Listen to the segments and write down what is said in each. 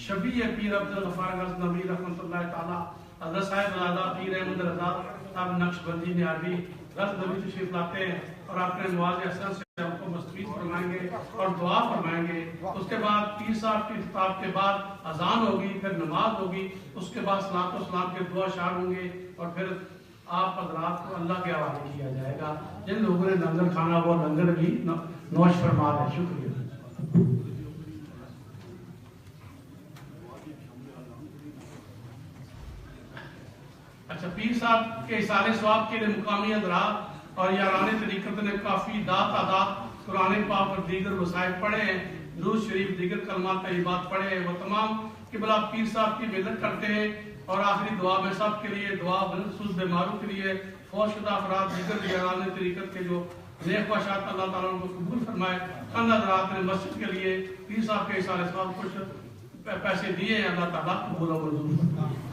شبیہ پیر عبدالغفار غزنوی رحمۃ اللہ تعالیٰ، حضرت صاحب زادہ پیر احمد رضا صاحب نقشبندی نیاروی غزنوی تشریف لاتے ہیں اور اپنے نواز احسن سے ہم کو مستفید فرمائیں گے اور دعا فرمائیں گے. اس کے بعد پیر صاحب کی خطاب کے بعد اذان ہوگی، پھر نماز ہوگی، اس کے بعد صلاۃ و سلام کے دعا اشعار ہوں گے اور پھر آپ حضرات کو اللہ کے حوالے کیا جائے گا. جن لوگوں نے لنگر کھانا وہ لنگر بھی نوش فرما دیں. شکریہ. اچھا، پیر صاحب کے احسان ثواب کے لیے مقامی حضرات اور یاران طریقت نے کافی تعداد قرآن پاک اور دیگر وسائل پڑھے ہیں، درود شریف دیگر کلمات طیبات پڑھے ہیں. وہ تمام قبلہ پیر صاحب کی عزت کرتے ہیں اور آخری دعا میں سب کے لیے دعا بالخصوص بیماروں کے لیے، فوت شدہ افراد دیگر یاران طریقت کے جو نیک خواہشات اللہ تعالیٰ ان کو قبول فرمائے. چند حضرات نے مسجد کے لیے پیر صاحب کے احسان ثواب کچھ پیسے دیے ہیں، اللہ تعالیٰ قبول و منظور فرمائے.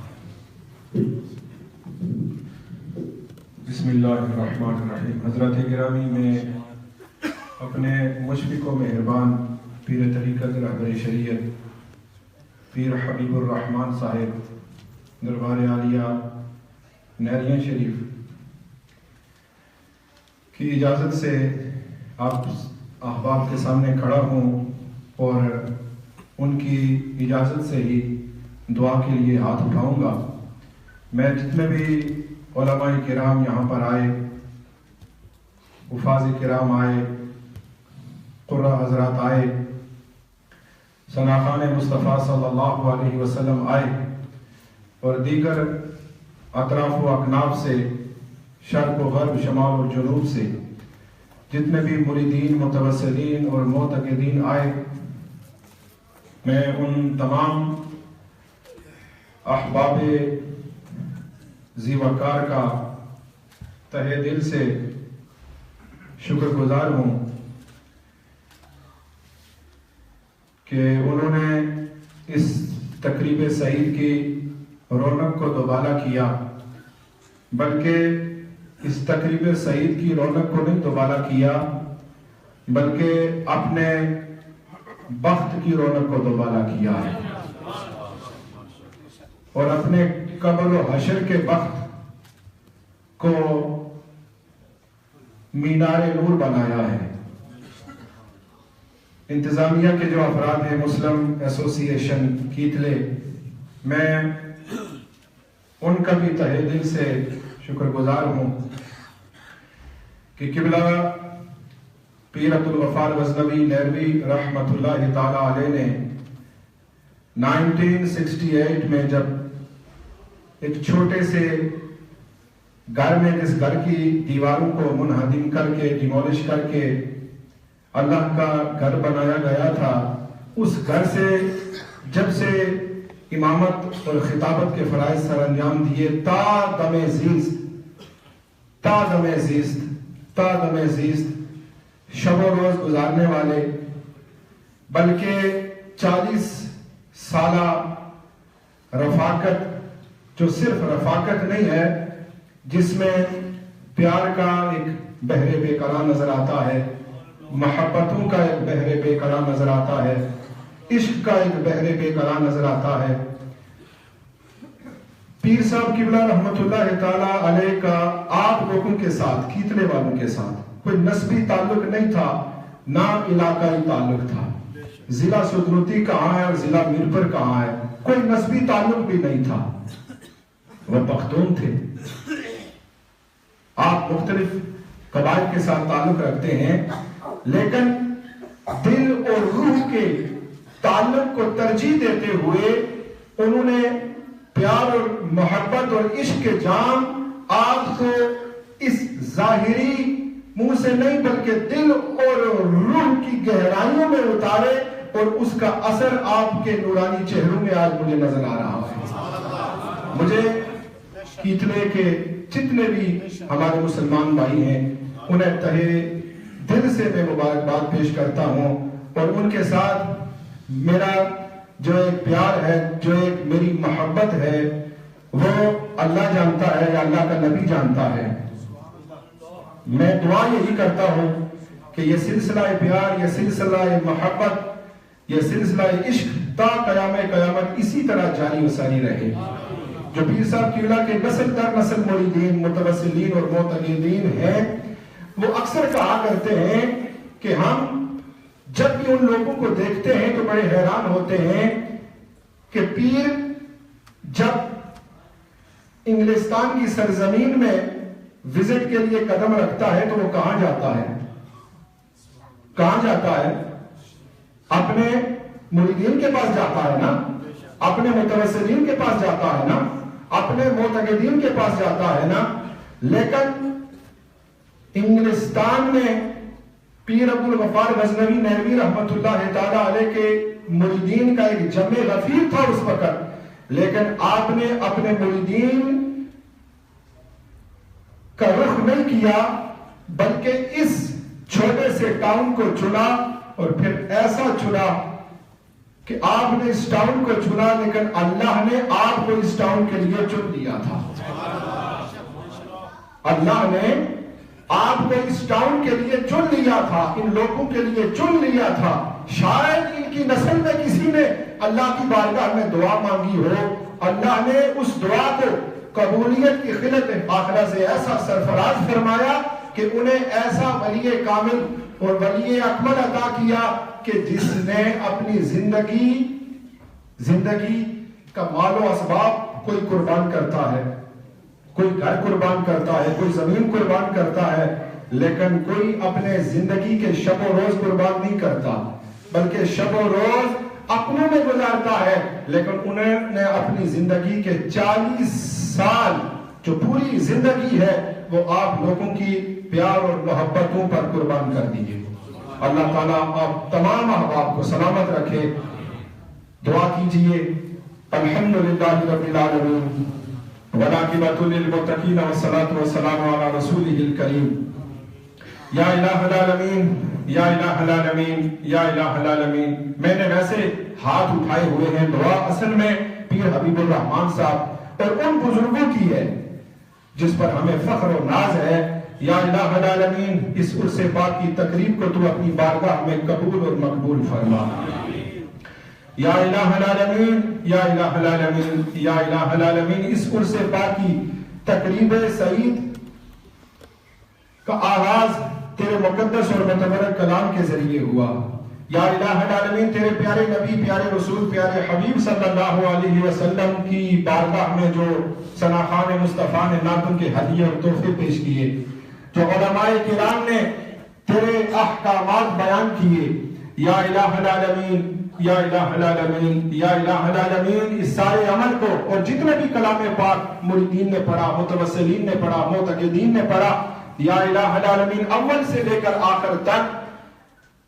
بسم اللہ الرحمن الرحیم. حضرات گرامی، میں اپنے مشفق و مہربان پیر طریقت رہبر شریعت پیر حبیب الرحمن صاحب دربار عالیہ نیریاں شریف کی اجازت سے آپ احباب کے سامنے کھڑا ہوں اور ان کی اجازت سے ہی دعا کے لیے ہاتھ اٹھاؤں گا. میں جتنے بھی علماء کرام یہاں پر آئے، حفاظ کرام آئے، قرہ حضرات آئے، ثناخان مصطفیٰ صلی اللہ علیہ وسلم آئے اور دیگر اطراف و اکناف سے، شرق و غرب، شمال اور جنوب سے جتنے بھی مریدین، متوسلین اور معتقدین آئے، میں ان تمام احباب ذی وقار کا تہہ دل سے شکر گزار ہوں کہ انہوں نے اس تقریب سعید کی رونق کو دوبالا کیا، بلکہ اس تقریب سعید کی رونق کو نہیں دوبالا کیا بلکہ اپنے بخت کی رونق کو دوبالا کیا ہے اور اپنے قبر و حشر کے بخت کو مینار نور بنایا ہے. انتظامیہ کے جو افراد ہیں، مسلم ایسوسی ایشن کیتلے، میں ان کا بھی تہہ دل سے شکر گزار ہوں کہ قبلہ پیر عبدالغفار غزنوی نیروی رحمت اللہ تعالی علیہ نے 1968 میں جب ایک چھوٹے سے گھر میں، جس گھر کی دیواروں کو منہدم کر کے، ڈیمولش کر کے اللہ کا گھر بنایا گیا تھا، اس گھر سے جب سے امامت اور خطابت کے فرائض سر انجام دیے تا دم زیست شب و روز گزارنے والے، بلکہ 40 سالہ رفاقت، جو صرف رفاقت نہیں ہے، جس میں پیار کا ایک بحر بے قرار نظر آتا ہے، محبتوں کا ایک بحر بے قرار نظر آتا ہے، عشق کا ایک بحر بے قرار نظر آتا ہے. پیر صاحب قبلہ رحمت اللہ تعالیٰ علیہ کا آپ لوگوں کے ساتھ، کیتلے والوں کے ساتھ کوئی نسبی تعلق نہیں تھا، نہ علاقائی تعلق تھا. ضلع سدرتی کہاں ہے اور ضلع میرپور کہاں ہے، کوئی نسبی تعلق بھی نہیں تھا. وہ پختون تھے. آپ مختلف قبائل کے ساتھ تعلق رکھتے ہیں، لیکن دل اور روح کے تعلق کو ترجیح دیتے ہوئے انہوں نے پیار اور محبت اور عشق کے جام آپ کو اس ظاہری منہ سے نہیں بلکہ دل اور روح کی گہرائیوں میں اتارے، اور اس کا اثر آپ کے نورانی چہروں میں آج مجھے نظر آ رہا ہے. مجھے کیتلے کے جتنے بھی ہمارے مسلمان بھائی ہیں انہیں تہہ دل سے میں مبارکباد پیش کرتا ہوں، اور ان کے ساتھ میرا جو ایک پیار ہے، جو ایک میری محبت ہے، وہ اللہ جانتا ہے یا اللہ کا نبی جانتا ہے. میں دعا یہی کرتا ہوں کہ یہ سلسلہ پیار، یہ سلسلہ محبت، یہ سلسلہ عشق تا قیام قیامت طرح جاری و ساری رہے. جو پیر صاحب قبلہ کے نسل در نسل مریدین، متوسلین اور معتقدین ہیں، وہ اکثر کہا کرتے ہیں کہ ہم جب بھی ان لوگوں کو دیکھتے ہیں تو بڑے حیران ہوتے ہیں کہ پیر جب انگلستان کی سرزمین میں وزٹ کے لیے قدم رکھتا ہے تو وہ کہاں جاتا ہے؟ کہاں جاتا ہے؟ اپنے مریدین کے پاس جاتا ہے نا، اپنے متوسلین کے پاس جاتا ہے نا، اپنے معتقدین کے پاس جاتا ہے نا. لیکن انگلستان میں پیر عبدالغفار غزنوی نیروی رحمت اللہ تعالیٰ علیہ کے مریدین کا ایک جمع غفیر تھا اس وقت، لیکن آپ نے اپنے مریدین کا رخ نہیں کیا بلکہ اس چھوٹے سے ٹاؤن کو چنا، اور پھر ایسا چنا کہ آپ نے اس ٹاؤن کو چنا لیکن اللہ نے آپ کو اس ٹاؤن کے لیے چن لیا تھا. اللہ نے آپ کو اس ٹاؤن کے لیے چن لیا تھا، ان لوگوں کے لیے چن لیا تھا. شاید ان کی نسل میں کسی نے اللہ کی بارگاہ میں دعا مانگی ہو، اللہ نے اس دعا کو قبولیت کی خلت آخرہ سے ایسا سرفراز فرمایا کہ انہیں ایسا ولی کامل اور ولی اکمل عطا کیا کہ جس نے اپنی زندگی کا مال و اسباب کوئی قربان کرتا ہے، کوئی گھر قربان کرتا ہے، کوئی زمین قربان کرتا ہے، لیکن کوئی اپنے زندگی کے شب و روز قربان نہیں کرتا، بلکہ شب و روز اپنوں میں گزارتا ہے. لیکن انہوں نے اپنی زندگی کے 40 سال جو پوری زندگی ہے وہ آپ لوگوں کی پیار اور محبتوں پر قربان کر دیجئے. اللہ تعالیٰ آپ تمام احباب کو سلامت رکھے. دعا کیجئے. الحمدللہ رب العالمین والعاقبۃ للمتقین والصلاۃ والسلام علی رسولہ الکریم. یا الہ العالمین، یا الہ العالمین، یا الہ العالمین. میں نے ویسے ہاتھ اٹھائے ہوئے ہیں، دعا اصل میں پیر حبیب الرحمان صاحب اور ان بزرگوں کی ہے جس پر ہمیں فخر و ناز ہے. یا الہ العالمین، اس عرص پاک کی تقریب کو تو اپنی بارگاہ میں قبول اور مقبول فرما. یا الہ العالمین، یا الہ العالمین، یا الہ العالمین. اس عرص پاک کی تقریب سعید کا آغاز تیرے مقدس اور متبرک کلام کے ذریعے ہوا. یا الہ العالمین، تیرے پیارے نبی، پیارے رسول، پیارے حبیب صلی اللہ علیہ وسلم کی بارگاہ میں جو ثناخوان مصطفیٰ نے نعتوں کے ہدیے اور تحفے پیش کیے، جو علماء کرام نے تیرے احکامات بیان کیے، یا الہ العالمین، یا الہ العالمین، یا الہ العالمین، اس سارے عمل کو اور جتنے بھی کلام پاک مریدین نے پڑھا، متوسلین نے پڑھا، معتقدین نے پڑھا، یا الہ العالمین، اول سے لے کر آخر تک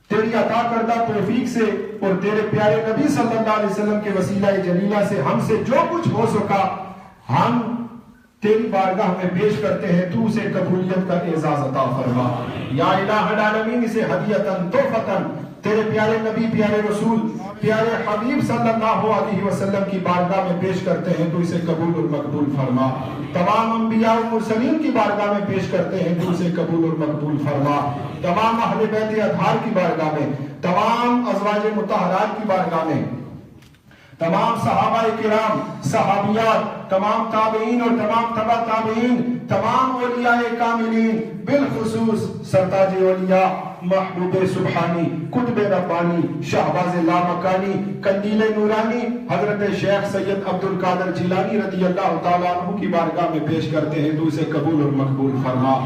تیری عطا کردہ توفیق سے اور تیرے پیارے نبی صلی اللہ علیہ وسلم کے وسیلہ جلیلہ سے ہم سے جو کچھ ہو سکا ہم تیری بارگاہ میں پیش کرتے ہیں. تو اسے قبولیت کا اعزاز عطا فرما. یا الہ العالمین، اسے ہدیتاً تحفتاً تیرے پیارے نبی، پیارے رسول، پیارے حبیب صلی اللہ علیہ وسلم کی بارگاہ میں پیش کرتے ہیں. تو اسے قبول اور مقبول فرما. تمام انبیاء و مرسلین کی بارگاہ میں پیش کرتے ہیں. تو اسے قبول اور مقبول فرما. تمام اہل بیت اطہار کی بارگاہ میں، تمام ازواج مطہرات کی بارگاہ میں، تمام صحابہ کرام، صحابیات، تمام تابعین اور تمام تبع تابعین، تمام اولیاء کاملین، بالخصوص سرتاج اولیاء محبوب سبحانی، قطب ربانی، شہباز لامکانی، قندیل نورانی، حضرت شیخ سید عبدالقادر جیلانی رضی اللہ تعالیٰ عنہ کی بارگاہ میں پیش کرتے ہیں. تو اسے قبول اور مقبول فرما.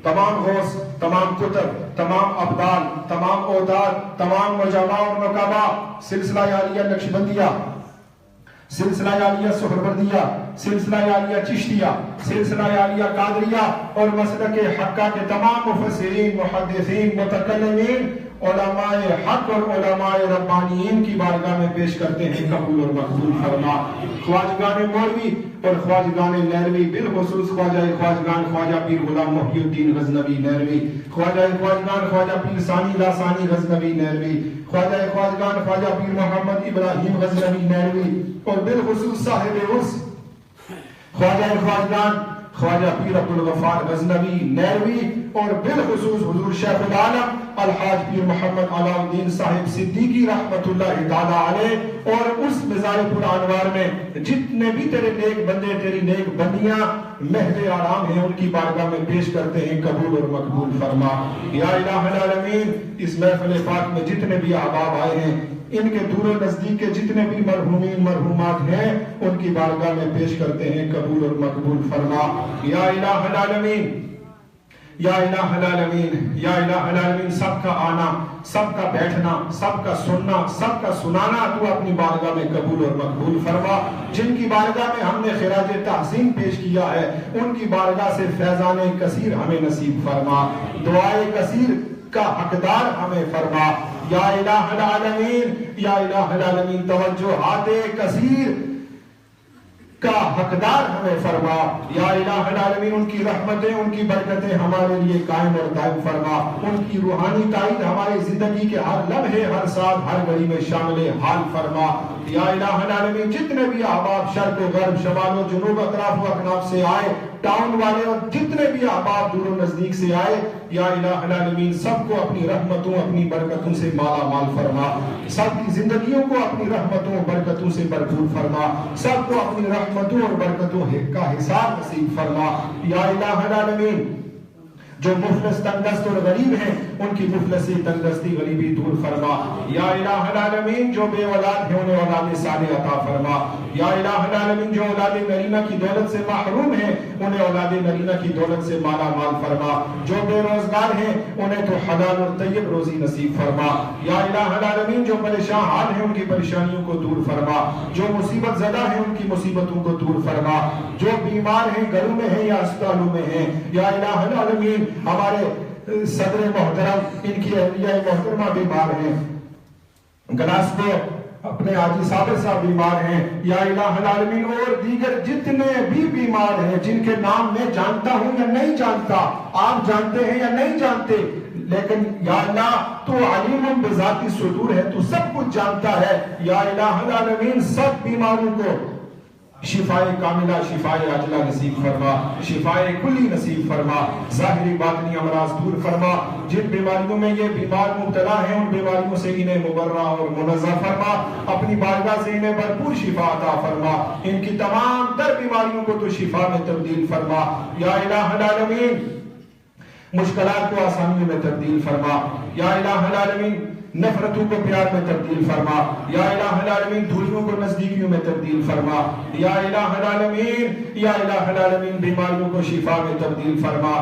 تمام غوث، تمام کتب، تمام ابدال، تمام اوداد، تمام مجمع اور نقبہ، سلسلہ عالیہ نقشبندیہ، سلسلہ عالیہ سہروردیہ، سلسلہ عالیہ چشتیہ، سلسلہ عالیہ قادریہ اور مسلک حقہ کے تمام مفسرین، محدثین، متکلمین، علماء حق اور علماء ربانیین کی بارگاہ میں پیش کرتے ہیں. قبول اور مقبول فرما. خواجگان مولوی اور خواجگان نیروی، بالخصوص خواجہ خواجگان خواجہ پیر غلام محی الدین غزنوی نیروی، خواجہ خواجگان خواجہ پیر ثانی لاسانی غزنوی نیروی، خواجہ خواجگان خواجہ پیر محمد ابراہیم غزنوی نیروی، اور بالخصوص صاحب عرس خواجہ خواجگان خواجہ پیر عبدالغفار غزنوی نیروی، اور بالخصوص حضور شیخ العالم الحاج پیر محمد علاء الدین صاحب صدیقی رحمت اللہ تعالی علیہ اور اس مزار پر انوار میں جتنے بھی تیرے نیک بندے تیری نیک بندیاں محل آرام ہیں ان کی بارگاہ میں پیش کرتے ہیں، قبول اور مقبول فرما یا الہ العالمین۔ اس محفل پاک میں جتنے بھی احباب آئے ہیں، ان کے دور و نزدیک کے جتنے بھی مرحومین مرحومات ہیں ان کی بارگاہ میں پیش کرتے ہیں، قبول اور مقبول فرما یا الہ العالمین یا الہ العالمین یا الہ العالمین۔ سب کا آنا، سب کا بیٹھنا، سب کا سننا، سب کا سنانا تو اپنی بارگاہ میں قبول اور مقبول فرما۔ جن کی بارگاہ میں ہم نے خراج تحسین پیش کیا ہے ان کی بارگاہ سے فیضان کثیر ہمیں نصیب فرما، دعائے کثیر کا حقدار ہمیں فرما یا الہ العالمین یا الہ العالمین۔ توجہات کثیر کا حقدار ہمیں فرما یا الہ العالمین۔ ان کی رحمتیں، ان کی برکتیں ہمارے لیے قائم اور دائم فرما، ان کی روحانی تائید ہماری زندگی کے ہر لمحے، ہر ساتھ، ہر گھڑی میں شامل حال فرما یا الہ العالمین۔ جتنے بھی احباب شرق و غرب، شمال و جنوب، اطراف و اکناف سے آئے، ٹاؤن والے اور جتنے بھی احباب دور و نزدیک سے آئے یا الہ العالمین، سب کو اپنی رحمتوں اپنی برکتوں سے مالا مال فرما، سب کی زندگیوں کو اپنی رحمتوں برکتوں سے بھرپور فرما، سب کو اپنی رحمتوں اور برکتوں کا حساب نصیب فرما یا الہ العالمین۔ جو مفلس تنگدست اور غریب ہیں ان کی مفلسی تنگدستی غریبی دور فرما یا الہ العالمین۔ جو بے اولاد ہیں انہیں اولاد صالح عطا فرما یا الہ العالمین۔ جو اولاد نرینہ کی دولت سے محروم ہیں انہیں اولاد نرینہ کی دولت سے مالا مال فرما، جو بے روزگار ہیں انہیں تو حلال اور طیب روزی نصیب فرما یا الہ العالمین۔ جو پریشان حال ہیں ان کی پریشانیوں کو دور فرما، جو مصیبت زدہ ہیں ان کی مصیبتوں کو دور فرما، جو بیمار ہیں گھروں میں ہیں یا اسپتالوں میں ہیں یا الہ العالمین۔ ہمارے صدر محترم ان کی اہلیہ محترمہ بیمار ہیں، گلاسکو اپنے حاجی صابر صاحب بیمار ہیں یا الہ العالمین، اور دیگر جتنے بھی بیمار ہیں جن کے نام میں جانتا ہوں یا نہیں جانتا، آپ جانتے ہیں یا نہیں جانتے، لیکن یا اللہ تو علیم بذات الصدور ہے، تو سب کچھ جانتا ہے یا الہ العالمین۔ سب بیماروں کو شفائے کاملہ، شفائے عاجلہ نصیب فرما، شفائے کلی نصیب فرما، ظاہری باطنی امراض دور فرما۔ جن بیماریوں میں یہ بیمار مبتلا ہیں ان بیماریوں سے انہیں مبرہ اور منزہ فرما، اپنی بارگاہ سے انہیں بھرپور شفا عطا فرما، ان کی تمام تر بیماریوں کو تو شفا میں تبدیل فرما یا الہ العالمین۔ مشکلات کو آسانیوں میں تبدیل فرما یا الہ العالمین۔ نفرتوں کو پیار میں تبدیل فرما یا الہ العالمین۔ دوریوں کو نزدیکیوں میں تبدیل فرما یا الہ العالمین یا الہ العالمین۔ بیماریوں کو شفا میں تبدیل فرما،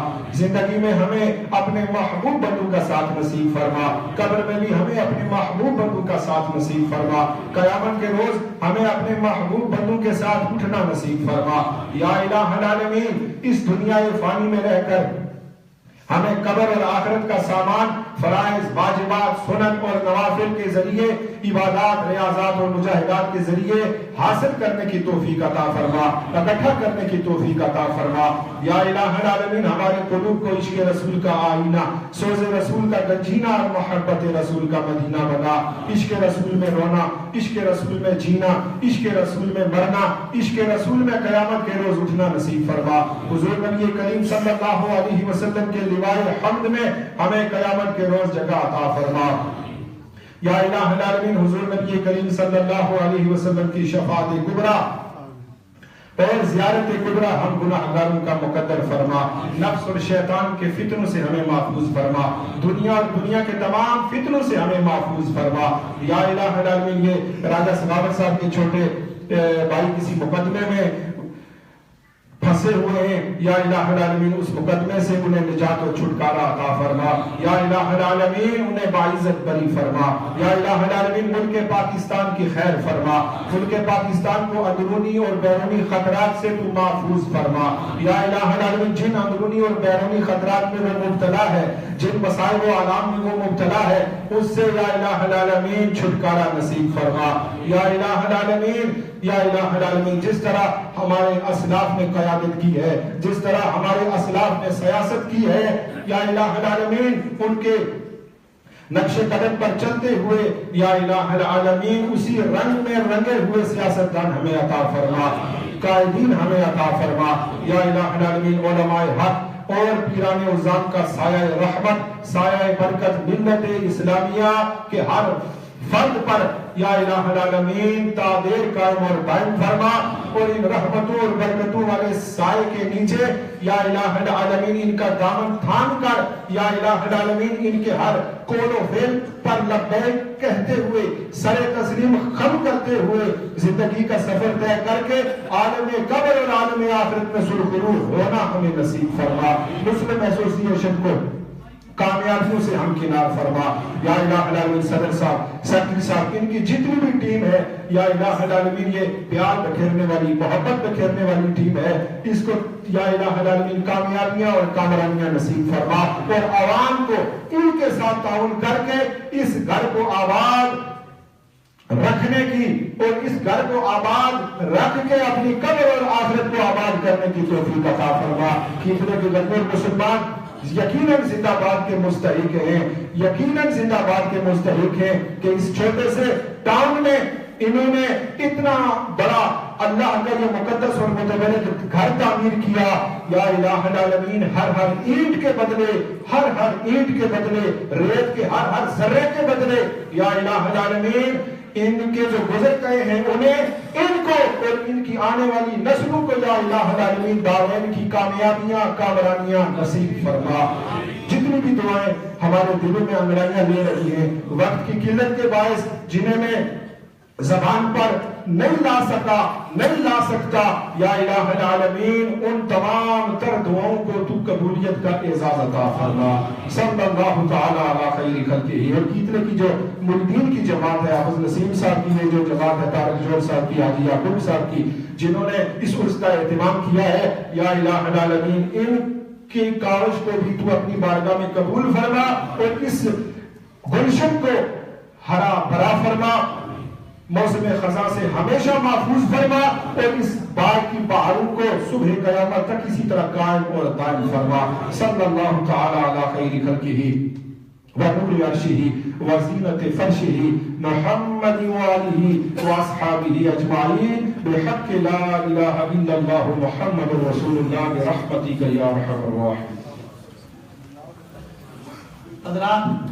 زندگی میں ہمیں اپنے محبوب بندوں کا ساتھ نصیب فرما، قبر میں بھی ہمیں اپنے محبوب بندوں کا ساتھ نصیب فرما، قیامت کے روز ہمیں اپنے محبوب بندوں کے ساتھ اٹھنا نصیب فرما یا الہ العالمین۔ اس دنیا فانی میں رہ کر ہمیں قبر اور آخرت کا سامان فرائض، واجبات، سنن اور نوافل کے ذریعے، عبادات، ریاضات اور مجاہدات کے ذریعے حاصل کرنے کی توفیق عطا فرما، اکٹھا کرنے کی توفیق عطا فرما یا الہ العالمین۔ ہمارے قلوب کو عشق رسول کا آئینہ، سوز رسول کا گنجینہ اور محبت رسول کا مدینہ بنا۔ عشق رسول میں رونا، عشق رسول میں جینا، عشق رسول میں مرنا، عشق رسول میں قیامت کے روز اٹھنا نصیب فرما۔ حضور نبی کریم صلی اللہ علیہ وسلم کے لوائے حمد میں ہمیں قیامت کے روز جگہ عطا فرما یا الہ العالمین۔ حضور نبی کریم صلی اللہ علیہ وسلم کی شفاعت کبریٰ اور زیارت کبریٰ ہم گناہگاروں کا مقدر فرما، نفس اور شیطان کے فتنوں سے ہمیں محفوظ فرما، دنیا اور دنیا کے تمام فتنوں سے ہمیں محفوظ فرما یا الہ العالمین۔ یہ راجہ سخاوت صاحب کے چھوٹے بھائی کسی مقدمے میں پھنسے ہوئے ہیں یا الہ العالمین، اس مقدمے سے انہیں نجات و چھٹکارا عطا فرما یا الہ العالمین۔ انہیں باعزت بری فرما یا الہ العالمین۔ ملک پاکستان کی خیر فرما، ملک پاکستان کو اندرونی اور بیرونی خطرات سے تو محفوظ فرما یا الہ العالمین۔ جن اندرونی اور بیرونی خطرات میں وہ مبتلا ہے، جن مسائل و آلام میں وہ مبتلا ہے، اس سے یا الہ العالمین چھٹکارا نصیب فرما یا الہ العالمین یا الہ العالمین۔ جس طرح ہمارے اسلاف نے قیادت کی ہے، جس طرح ہمارے اسلاف نے سیاست کی ہے یا الہ العالمین، ان کے نقش قدم پر چلتے ہوئے یا الہ العالمین اسی رنگ میں رنگے ہوئے سیاستدان ہمیں عطا فرما، قائدین ہمیں عطا فرما یا الہ العالمین۔ علماء حق اور پیران عظام کا سایہ رحمت، سایہ برکت ملت اسلامیہ کے ہر فرد پر یا الہ العالمین تا دیر قائم اور دائم فرما، اور ان رحمتوں اور برکتوں والے سائے کے نیچے یا الہ العالمین ان کا دامن تھام کر یا الہ العالمین ان کے ہر قول و فعل پر لبیک کہتے ہوئے سر تسلیم خم کرتے ہوئے زندگی کا سفر طے کر کے عالم قبر اور عالم آخرت میں سرخرو ہونا ہمیں نصیب فرما۔ مسلم ایسوسی ایشن کو کامیابیوں سے ہم کنار فرما یا الہ العالمین۔ صدر صاحب، سیکرٹری صاحب، ان کی جتنی بھی ٹیم ہے یا الہ العالمین یہ پیار بکھیرنے والی، محبت بکھیرنے والی ٹیم ہے، اس کو یا الہ العالمین کامیابیاں اور کامرانیاں نصیب فرما، اور عوام کو ان کے ساتھ تعاون کر کے اس گھر کو آباد رکھنے کی اور اس گھر کو آباد رکھ کے اپنی قبر اور آخرت کو آباد کرنے کی توفیق عطا فرما۔ کتنے کے غفور مسلمان یقیناً زندہ باد کے مستحق ہیں، یقیناً زندہ باد کے مستحق ہیں کہ اس چھوٹے سے ٹاؤن میں انہوں نے اتنا بڑا اللہ کا یہ مقدس اور متبرک گھر تعمیر کیا۔ یا الہ العالمین ہر اینٹ کے بدلے، ہر اینٹ کے بدلے، ریت کے ہر ذرے کے بدلے یا الہ العالمین ان کے جو گزر گئے ہیں انہیں، ان کو اور ان کی آنے والی نسلوں کو یا الہ العالمین دارین کی کامیابیاں، کامرانیاں نصیب فرما۔ جتنی بھی دعائیں ہمارے دلوں میں انگڑائیاں لے رہی ہیں، وقت کی قلت کے باعث جنہیں میں زبان پر نہیں لا سکتا یا الہ العالمین ان تمام تر دعاؤں کو تو قبولیت کا اعزاز عطا فرما۔ صلی اللہ تعالی علی خیر خلقہ۔ اور کتنے کی جو ملدین کی جماعت ہے، حافظ نسیم صاحب کی جو جماعت ہے، طارق جوہر صاحب کی، حاجی یعقوب صاحب کی، جنہوں نے اس عرس کا اہتمام کیا ہے، یا الہ العالمین ان کی کاوش کو بھی تو اپنی بارگاہ میں قبول فرما، اور اس گلشن کو ہرا بھرا فرما، موسم خزاں سے ہمیشہ محفوظ فرما، اور اس باغ کی بہاروں کو صبح قیامت تک اسی طرح قائم اور دائم فرما۔ صلی اللہ تعالی علی خیر خلقہ ونور عرشہ وزینت فرشہ محمد وآلہ واصحابہ اجمعین بحق لا الہ الا اللہ محمد رسول اللہ برحمتک یا ارحم الراحمین۔ حضرات